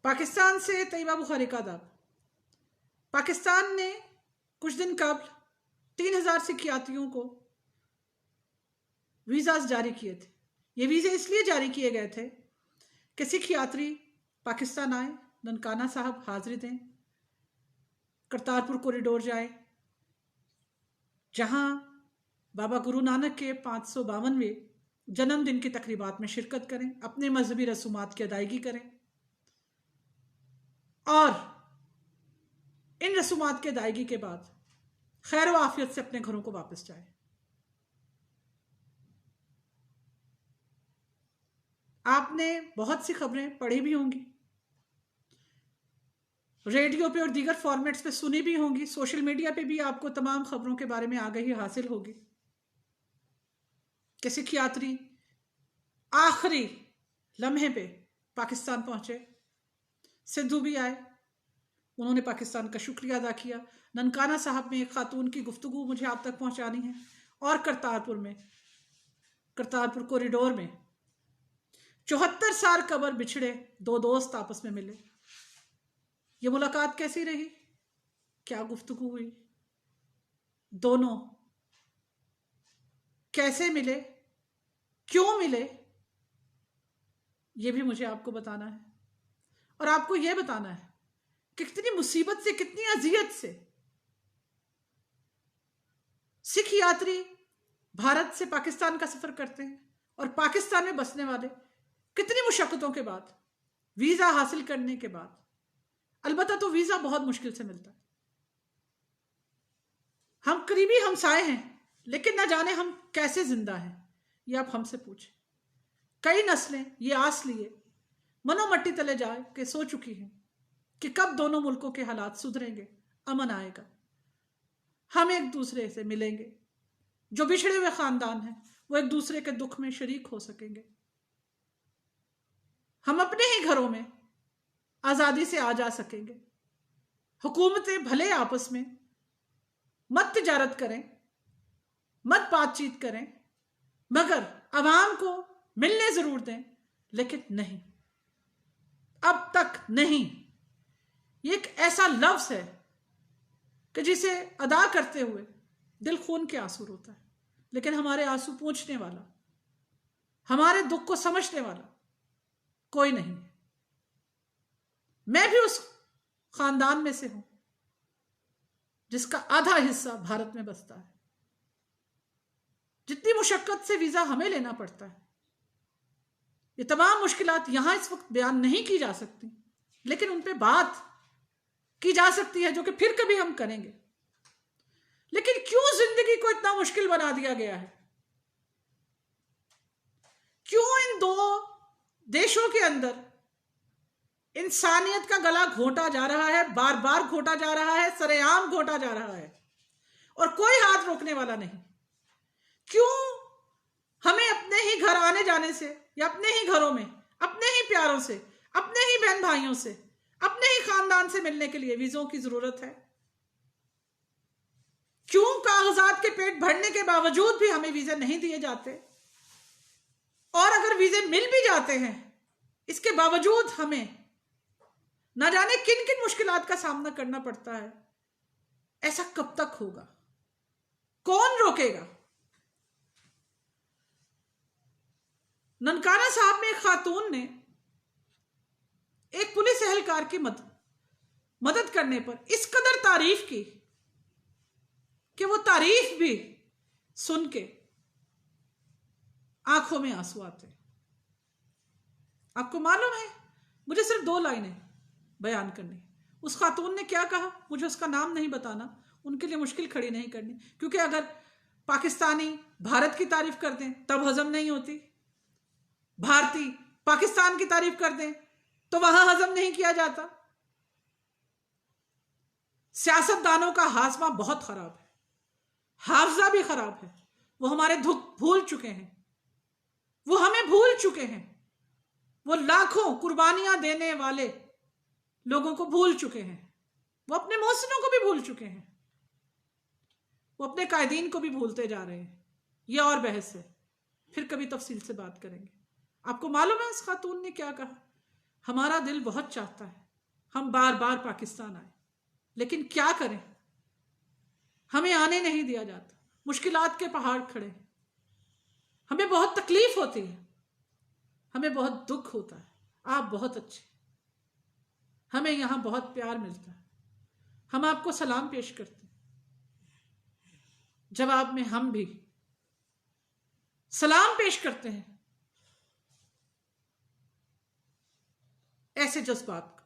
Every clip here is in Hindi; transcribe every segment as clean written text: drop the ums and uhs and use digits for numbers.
पाकिस्तान से तैयबा बुखारी का दाग। पाकिस्तान ने कुछ दिन कबल 3000 सिख यात्रियों को वीज़ा जारी किए थे। ये वीज़े इसलिए जारी किए गए थे कि सिख यात्री पाकिस्तान आए, ननकाना साहब हाजिरी दें, करतारपुर कॉरिडोर जाए, जहां बाबा गुरु नानक के 552वें जन्मदिन की तकरीबात में शिरकत करें, अपने मजहबी रसूमात की अदायगी करें और इन रसूमात की अदायगी के बाद खैर व आफियत से अपने घरों को वापस जाए। आपने बहुत सी खबरें पढ़ी भी होंगी, रेडियो पे और दीगर फॉर्मेट्स पे सुनी भी होंगी, सोशल मीडिया पे भी आपको तमाम खबरों के बारे में आगाही हासिल होगी कि सिख यात्री आखिरी लम्हे पे पाकिस्तान पहुंचे। सिद्धू भी आए, उन्होंने पाकिस्तान का शुक्रिया अदा किया। ननकाना साहब में एक खातून की गुफ्तगू मुझे आप तक पहुंचानी है, और करतारपुर कॉरिडोर में 74 साल कबर बिछड़े दो दोस्त आपस में मिले। ये मुलाकात कैसी रही, क्या गुफ्तगू हुई, दोनों कैसे मिले, क्यों मिले, ये भी मुझे आपको बताना है। और आपको यह बताना है कि कितनी मुसीबत से, कितनी अजियत से सिख यात्री भारत से पाकिस्तान का सफर करते हैं, और पाकिस्तान में बसने वाले कितनी मुशक्कतों के बाद, वीजा हासिल करने के बाद, अलबत्ता तो वीजा बहुत मुश्किल से मिलता है। हम करीबी हमसाए हैं, लेकिन न जाने हम कैसे जिंदा हैं, ये आप हमसे पूछें। कई नस्लें ये आस लिए मनोमट्टी तले जाए के सो चुकी हैं कि कब दोनों मुल्कों के हालात सुधरेंगे, अमन आएगा, हम एक दूसरे से मिलेंगे, जो बिछड़े हुए खानदान हैं वो एक दूसरे के दुख में शरीक हो सकेंगे, हम अपने ही घरों में आजादी से आ जा सकेंगे। हुकूमतें भले आपस में मत तिजारत करें, मत बातचीत करें, मगर अवाम को मिलने जरूर दें, लेकिन नहीं, अब तक नहीं। ये एक ऐसा लफ्ज है कि जिसे अदा करते हुए दिल खून के आंसू रोता है, लेकिन हमारे आंसू पूंछने वाला, हमारे दुख को समझने वाला कोई नहीं है। मैं भी उस खानदान में से हूं जिसका आधा हिस्सा भारत में बसता है। जितनी मुशक्कत से वीजा हमें लेना पड़ता है, ये तमाम मुश्किलात यहां इस वक्त बयान नहीं की जा सकती, लेकिन उन पे बात की जा सकती है, जो कि फिर कभी हम करेंगे। लेकिन क्यों जिंदगी को इतना मुश्किल बना दिया गया है? क्यों इन दो देशों के अंदर इंसानियत का गला घोंटा जा रहा है, बार बार घोंटा जा रहा है, सरेआम घोंटा जा रहा है, और कोई हाथ रोकने वाला नहीं? क्यों हमें अपने ही घर आने जाने से, या अपने ही घरों में अपने ही प्यारों से, अपने ही बहन भाइयों से, अपने ही खानदान से मिलने के लिए वीजों की जरूरत है? क्यों कागजात के पेट भरने के बावजूद भी हमें वीजे नहीं दिए जाते? और अगर वीजे मिल भी जाते हैं, इसके बावजूद हमें ना जाने किन किन मुश्किलात का सामना करना पड़ता है। ऐसा कब तक होगा? कौन रोकेगा? ननकाना साहब में एक खातून ने एक पुलिस एहलकार की मदद करने पर इस कदर तारीफ की कि वो तारीफ भी सुन के आंखों में आंसू आते। आपको मालूम है, मुझे सिर्फ 2 लाइनें बयान करनी। उस खातून ने क्या कहा, मुझे उसका नाम नहीं बताना, उनके लिए मुश्किल खड़ी नहीं करनी, क्योंकि अगर पाकिस्तानी भारत की तारीफ कर दें तब हजम नहीं होती, भारतीय पाकिस्तान की तारीफ कर दें तो वहां हजम नहीं किया जाता। सियासतदानों का हाजमा बहुत खराब है, हाफजा भी खराब है। वो हमारे दुख भूल चुके हैं, वो हमें भूल चुके हैं, वो लाखों कुर्बानियां देने वाले लोगों को भूल चुके हैं, वो अपने मोहसिनों को भी भूल चुके हैं, वो अपने कायदीन को भी भूलते जा रहे हैं। ये और बहस है, फिर कभी तफसील से बात करेंगे। आपको मालूम है उस खातून ने क्या कहा? हमारा दिल बहुत चाहता है हम बार बार पाकिस्तान आए, लेकिन क्या करें, हमें आने नहीं दिया जाता। मुश्किलात के पहाड़ खड़े, हमें बहुत तकलीफ होती है, हमें बहुत दुख होता है। आप बहुत अच्छे, हमें यहां बहुत प्यार मिलता है, हम आपको सलाम पेश करते हैं। जवाब में हम भी सलाम पेश करते हैं ऐसे जज्बात को,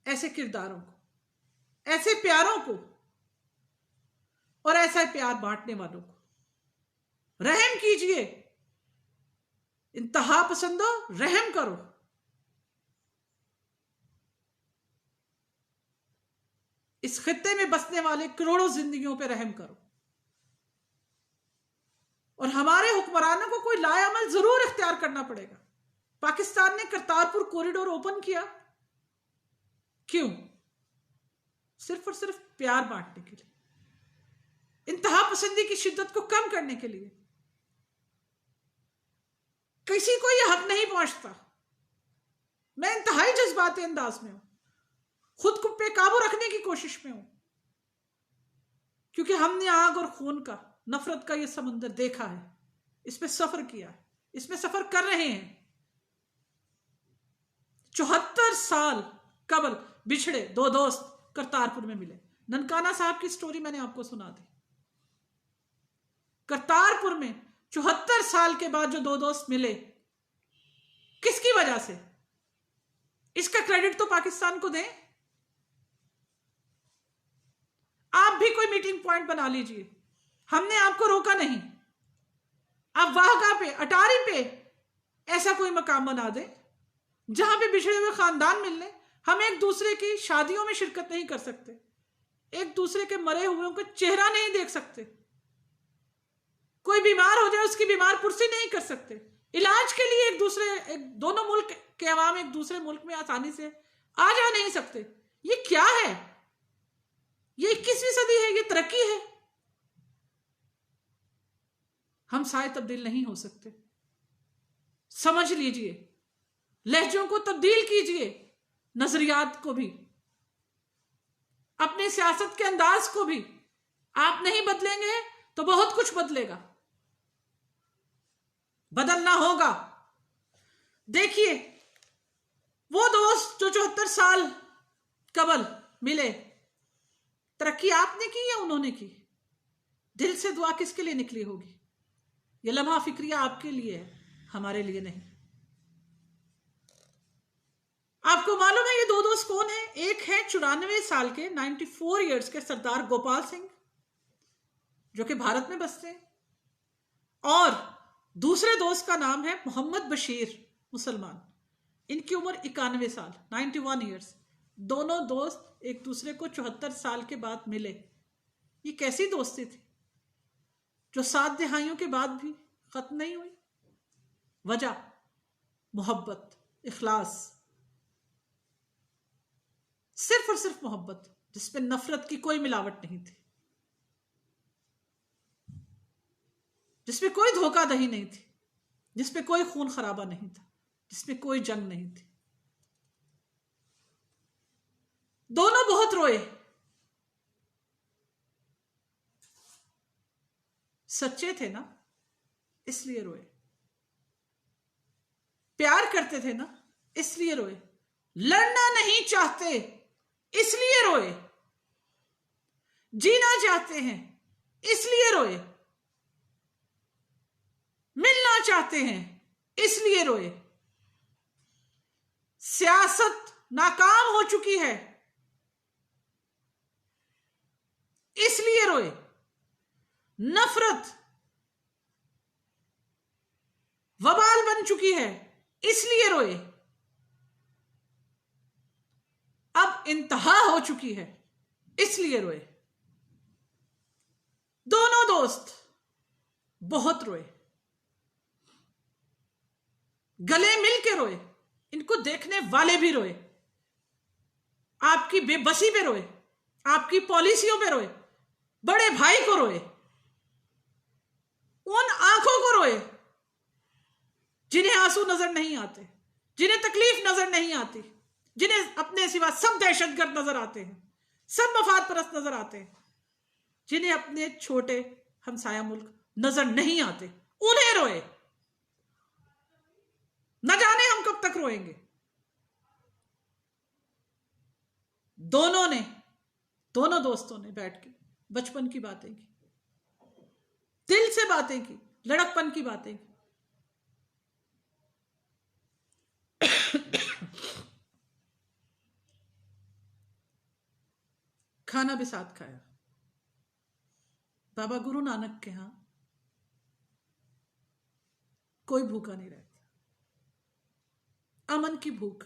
ऐसे किरदारों को, ऐसे प्यारों को और ऐसा प्यार बांटने वालों को। रहम कीजिए, इंतहा पसंदो, रहम करो। इस खित्ते में बसने वाले करोड़ों जिंदगियों पे रहम करो। और हमारे हुक्मरानों को कोई लाएअमल जरूर इख्तियार करना पड़ेगा। पाकिस्तान ने करतारपुर कॉरिडोर ओपन किया, क्यों? सिर्फ और सिर्फ प्यार बांटने के लिए, इंतहा पसंदी की शिद्दत को कम करने के लिए। किसी को यह हक नहीं पहुंचता। मैं इंतहाई जज्बाती अंदाज में हूं, खुद को पे काबू रखने की कोशिश में हूं, क्योंकि हमने आग और खून का, नफरत का यह समंदर देखा है, इस पे सफर किया है, इसमें सफर कर रहे हैं। 74 साल कबल बिछड़े दो दोस्त करतारपुर में मिले। ननकाना साहब की स्टोरी मैंने आपको सुना दी। करतारपुर में 74 साल के बाद जो दो दोस्त मिले, किसकी वजह से? इसका क्रेडिट तो पाकिस्तान को दें। आप भी कोई मीटिंग पॉइंट बना लीजिए, हमने आपको रोका नहीं। आप वाहगा पे, अटारी पे ऐसा कोई मकाम बना दें जहां पे बिछड़े हुए खानदान मिलने। हम एक दूसरे की शादियों में शिरकत नहीं कर सकते, एक दूसरे के मरे हुए का चेहरा नहीं देख सकते, कोई बीमार हो जाए उसकी बीमार पुरसी नहीं कर सकते, इलाज के लिए दोनों मुल्क के अवाम एक दूसरे मुल्क में आसानी से आ जा नहीं सकते। ये क्या है? ये 21वीं सदी है, ये तरक्की है। हम साए तब्दील नहीं हो सकते, समझ लीजिए। लहजों को तब्दील कीजिए, नजरियात को भी, अपनी सियासत के अंदाज को भी। आप नहीं बदलेंगे तो बहुत कुछ बदलेगा, बदलना होगा। देखिए, वो दोस्त जो 74 साल कबल मिले, तरक्की आपने की या उन्होंने की? दिल से दुआ किसके लिए निकली होगी? ये लम्हा फिक्रिया आपके लिए है, हमारे लिए नहीं। आपको मालूम है ये दो दोस्त कौन है? एक है 94 साल के 94 इयर्स के सरदार गोपाल सिंह, जो कि भारत में बसते हैं, और दूसरे दोस्त का नाम है मोहम्मद बशीर, मुसलमान। इनकी उम्र 91 साल, 91 इयर्स। दोनों दोस्त एक दूसरे को 74 साल के बाद मिले। ये कैसी दोस्ती थी जो 7 दिहाइयों के बाद भी खत्म नहीं हुई? वजह मोहब्बत, इखलास, सिर्फ और सिर्फ मोहब्बत, जिसमें नफरत की कोई मिलावट नहीं थी, जिसमें कोई धोखाधड़ी नहीं थी, जिसमें कोई खून खराबा नहीं था, जिसमें कोई जंग नहीं थी। दोनों बहुत रोए, सच्चे थे ना, इसलिए रोए। प्यार करते थे ना, इसलिए रोए। लड़ना नहीं चाहते, इसलिए रोए। जीना चाहते हैं, इसलिए रोए। मिलना चाहते हैं, इसलिए रोए। सियासत नाकाम हो चुकी है, इसलिए रोए। नफरत वबाल बन चुकी है, इसलिए रोए। अब इंतहा हो चुकी है, इसलिए रोए। दोनों दोस्त बहुत रोए, गले मिल के रोए। इनको देखने वाले भी रोए, आपकी बेबसी पे रोए, आपकी पॉलिसियों पे रोए, बड़े भाई को रोए, उन आंखों को रोए जिन्हें आंसू नजर नहीं आते, जिन्हें तकलीफ नजर नहीं आती, जिन्हें अपने सिवा सब दहशतगर्द नजर आते हैं, सब मफाद परस्त नजर आते हैं, जिन्हें अपने छोटे हमसाया मुल्क नजर नहीं आते, उन्हें रोए। न जाने हम कब तक रोएंगे। दोनों दोस्तों ने बैठ के बचपन की बातें की, दिल से बातें की, लड़कपन की बातें की। खाना भी साथ खाया। बाबा गुरु नानक के यहां कोई भूखा नहीं रहता। अमन की भूख,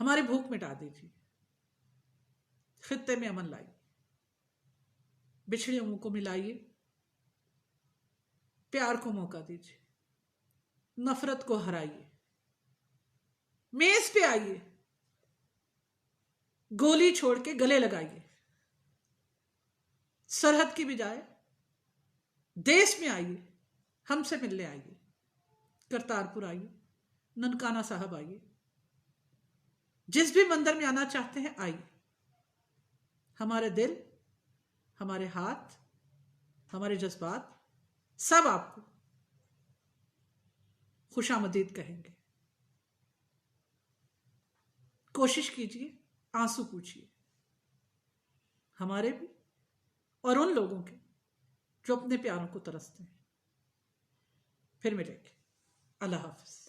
हमारी भूख मिटा दीजिए। खित्ते में अमन लाइए, बिछड़े मुंह को मिलाइए, प्यार को मौका दीजिए, नफरत को हराइए, मेज पे आइए, गोली छोड़ के गले लगाइए, सरहद की बजाय देश में आइए, हमसे मिलने आइए, करतारपुर आइए, ननकाना साहब आइए, जिस भी मंदिर में आना चाहते हैं आइए। हमारे दिल, हमारे हाथ, हमारे जज्बात सब आपको खुशामदीद कहेंगे। कोशिश कीजिए, आंसू पूछिए, हमारे भी और उन लोगों के जो अपने प्यारों को तरसते हैं। फिर मिलेंगे। अल्लाह हाफिज।